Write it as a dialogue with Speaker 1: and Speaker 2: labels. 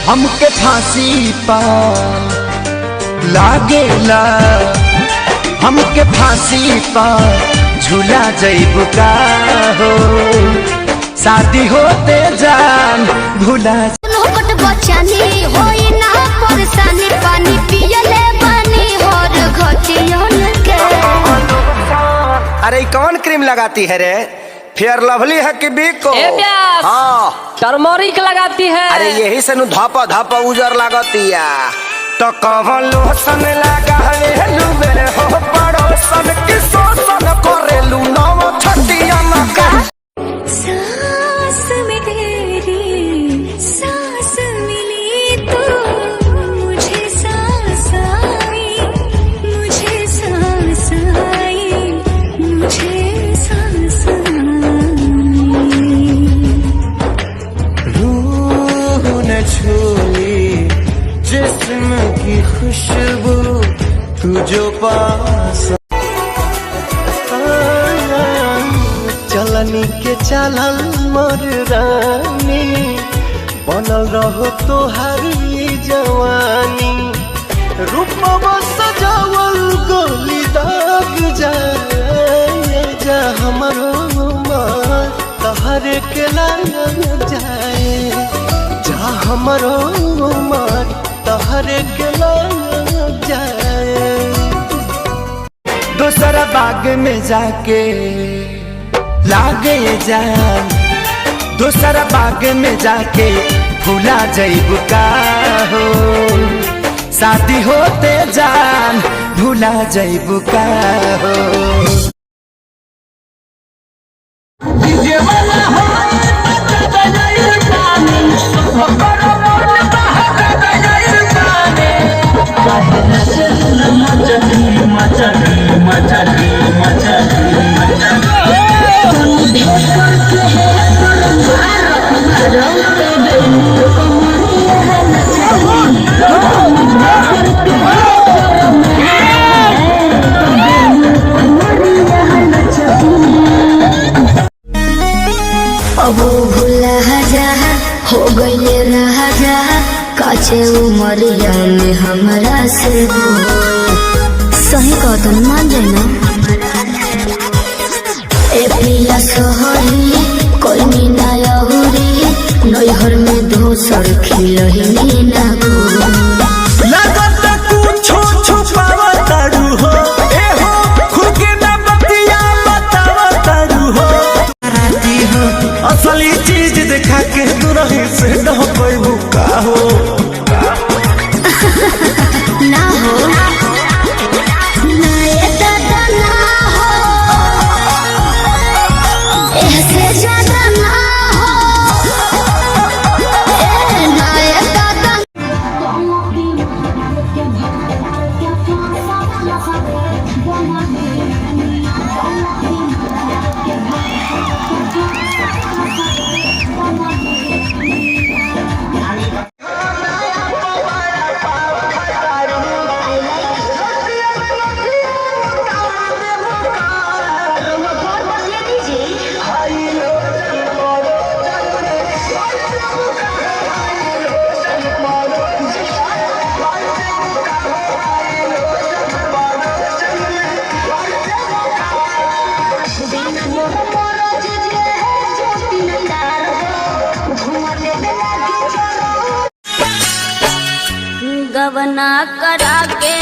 Speaker 1: हमके फांसी पा लागेला, हमके फांसी पा झूला जइबू का हो, शादी होते जान भूला बचानी होई ना परेशानी, पानी पियले पानी और घटियन के।
Speaker 2: अरे कौन क्रीम लगाती है रे? फेयर लवली है कि बिको? हाँ
Speaker 3: टर्मरिक लगाती है।
Speaker 2: अरे यही से धापा धापा उजर लगाती है। तो कौन लोशन लगा मेरे हो पड़ोसन की शोषण करेलू नव छटिया का।
Speaker 4: सांस में तेरी सांस मिली तो मुझे सांस आई, मुझे सांस आई, मुझे सांस आई।
Speaker 1: रूह न छूई जिस्म की खुशबू तू जो पास, चलनी के चलल मोर रानी, बनल रहो तोहारी जवानी, रूपवा सजावल गोली दाग जाए जा हमरो मार तहरे के लाग जाए, जा हमरो मार तहरे के लाग जाए। दूसरा बाग में जाके लागे जान, दूसरा बाग में जाके भूला जइबू का हो, शादी होते जान भूला जइबू का हो।
Speaker 4: अब भूला जा हो गई राजा, काचे उमरिया में हमरा से सही कहतन मान जाए ना। ए पिया सोहरी कोई मीना यहुरी, नैहर में दोसर खिलही ना
Speaker 1: लगता कुछो छुपावा तारू हो, ए हो खुद के ना बतिया बतावा तारू हो, असली चीज दिखा के तू रही से न कोई भूखा हो
Speaker 4: ना हो ना ये दादा ना हो, ऐसे ज्यादा ना हो, ना ये दादा।
Speaker 5: गवना करा के